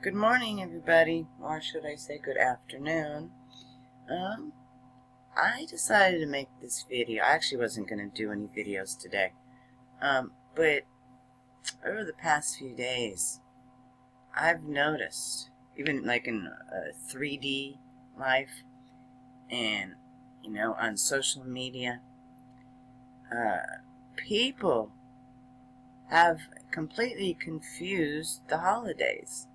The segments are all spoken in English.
Good morning, everybody, or should I say good afternoon. I decided to make this video. I actually wasn't going to do any videos today, but over the past few days, I've noticed, even like in 3D life and, on social media, people have completely confused the holidays.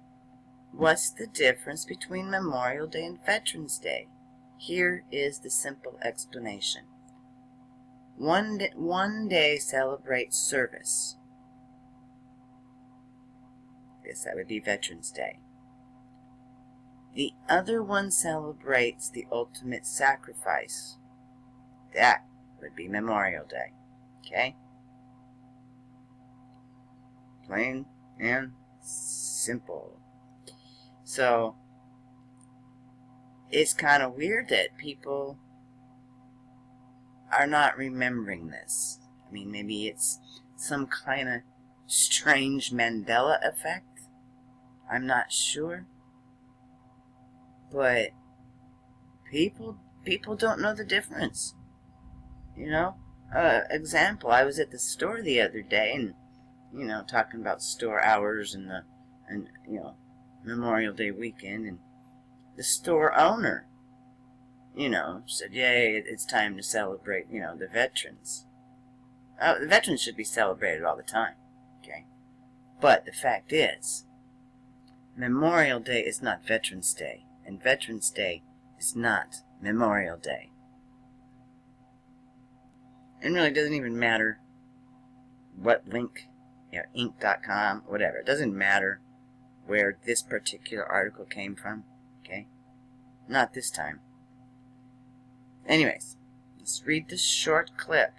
What's the difference between Memorial Day and Veterans Day? Here is the simple explanation. One day celebrates service. Yes, that would be Veterans Day. The other one celebrates the ultimate sacrifice. That would be Memorial Day. Okay? Plain and simple. So, it's kind of weird that people are not remembering this. I mean, maybe it's some kind of strange Mandela effect. I'm not sure. But people don't know the difference. Example, I was at the store the other day and, talking about store hours and Memorial Day weekend, and the store owner, said, yay, it's time to celebrate, the veterans. The veterans should be celebrated all the time, okay? But the fact is, Memorial Day is not Veterans Day, and Veterans Day is not Memorial Day. It really doesn't even matter what link, Inc.com, whatever. It doesn't matter where this particular article came from, okay? Not this time. Anyways, let's read this short clip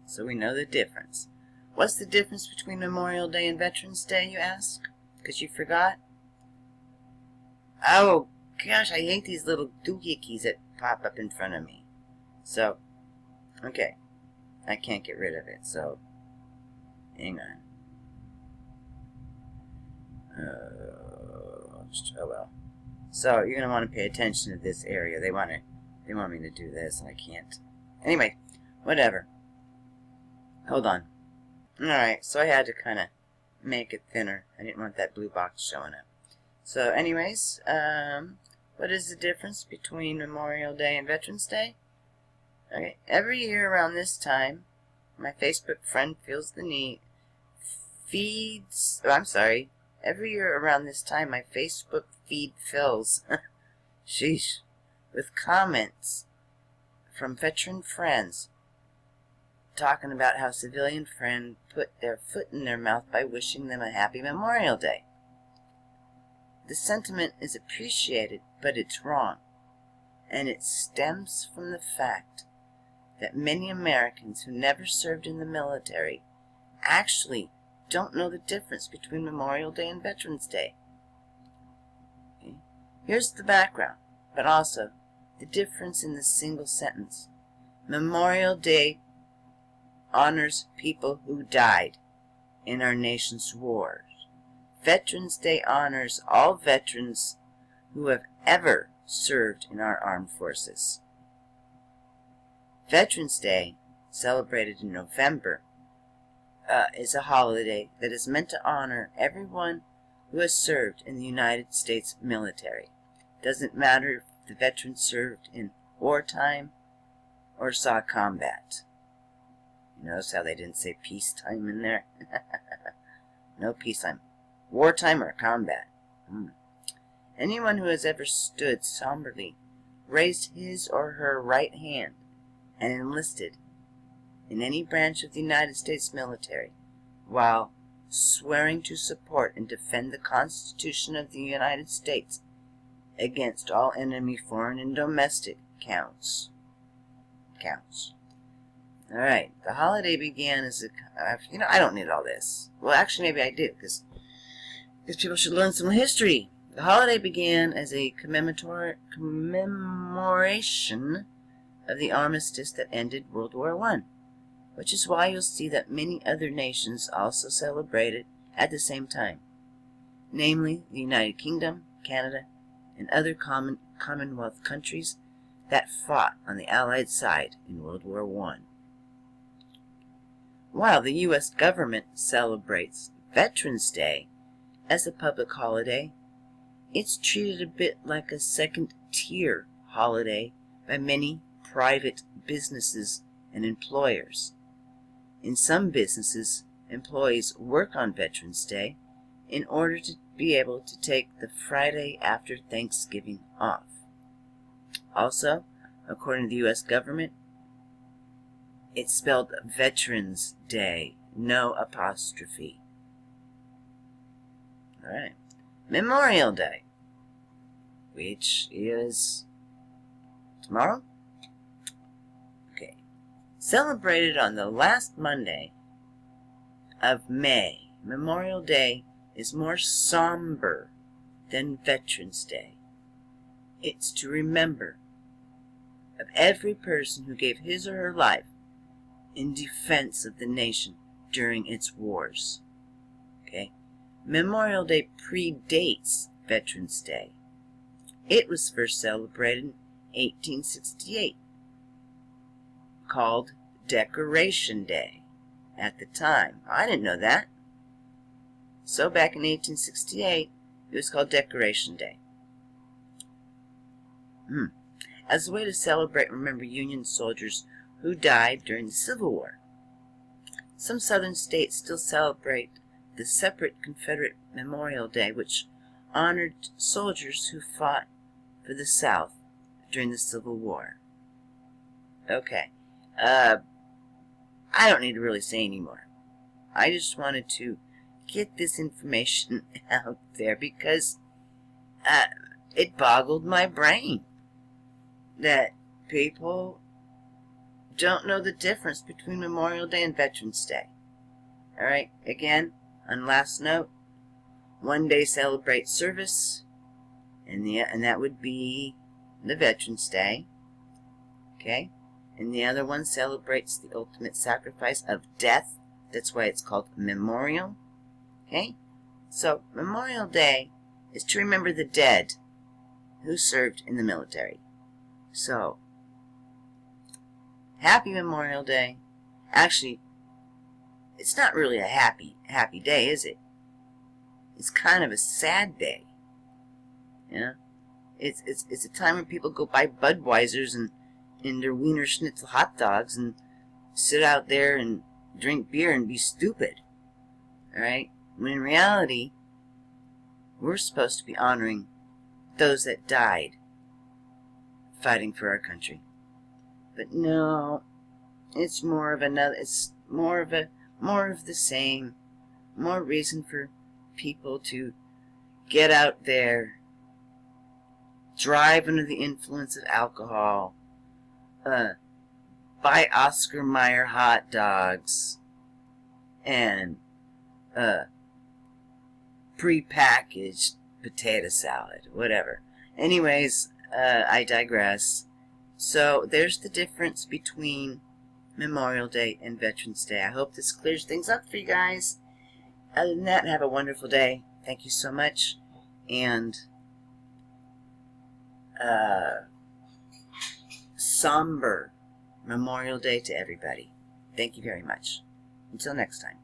so we know the difference. What's the difference between Memorial Day and Veterans Day, you ask? Because you forgot? Oh, gosh, I hate these little doohickeys that pop up in front of me. So, okay, I can't get rid of it, so hang on. Oh well. So you're gonna want to pay attention to this area. They want me to do this, and I can't. Anyway, whatever. Hold on. All right. So I had to kind of make it thinner. I didn't want that blue box showing up. So, anyways, what is the difference between Memorial Day and Veterans Day? Okay. Every year around this time, my Facebook friend feels the need. Every year around this time, my Facebook feed fills, sheesh, with comments from veteran friends talking about how civilian friend put their foot in their mouth by wishing them a happy Memorial Day. The sentiment is appreciated, but it's wrong, and it stems from the fact that many Americans who never served in the military actually don't know the difference between Memorial Day and Veterans Day. Okay. Here's the background, but also the difference in the single sentence. Memorial Day honors people who died in our nation's wars. Veterans Day honors all veterans who have ever served in our armed forces. Veterans Day, celebrated in November, is a holiday that is meant to honor everyone who has served in the United States military. Doesn't matter if the veteran served in wartime or saw combat. You notice how they didn't say peacetime in there? No peacetime. Wartime or combat. Anyone who has ever stood somberly, raised his or her right hand, and enlisted in any branch of the United States military, while swearing to support and defend the Constitution of the United States against all enemy, foreign and domestic, counts. Alright, the holiday began as I don't need all this. Well, actually, maybe I do, because people should learn some history. The holiday began as a commemoration of the armistice that ended World War I, which is why you'll see that many other nations also celebrate it at the same time. namely the United Kingdom, Canada, and other Commonwealth countries that fought on the Allied side in World War I. While the U.S. government celebrates Veterans Day as a public holiday, it's treated a bit like a second-tier holiday by many private businesses and employers. In some businesses, employees work on Veterans Day in order to be able to take the Friday after Thanksgiving off. Also, according to the U.S. government, it's spelled Veterans Day, no apostrophe. Alright. Memorial Day, which is tomorrow? Okay. Celebrated on the last Monday of May, Memorial Day is more somber than Veterans Day. It's to remember of every person who gave his or her life in defense of the nation during its wars. Okay? Memorial Day predates Veterans Day. It was first celebrated in 1868, called Decoration Day at the time. I didn't know that. So back in 1868, it was called Decoration Day. As a way to celebrate and remember Union soldiers who died during the Civil War. Some southern states still celebrate the separate Confederate Memorial Day, which honored soldiers who fought for the South during the Civil War. Okay. I don't need to really say any more. I just wanted to get this information out there because it boggled my brain that people don't know the difference between Memorial Day and Veterans Day. Alright, again, on last note, one day celebrates service, and that would be the Veterans Day. Okay? And the other one celebrates the ultimate sacrifice of death. That's why it's called Memorial. Okay? So, Memorial Day is to remember the dead who served in the military. So, happy Memorial Day. Actually, it's not really a happy day, is it? It's kind of a sad day. You know? It's a time when people go buy Budweisers and their Wiener Schnitzel hot dogs and sit out there and drink beer and be stupid. Alright? When in reality, we're supposed to be honoring those that died fighting for our country. But no, it's more of the same. More reason for people to get out there, drive under the influence of alcohol, buy Oscar Mayer hot dogs, and pre-packaged potato salad, whatever. Anyways, I digress. So there's the difference between Memorial Day and Veterans Day. I hope this clears things up for you guys. Other than that, have a wonderful day. Thank you so much. And somber Memorial Day to everybody. Thank you very much. Until next time.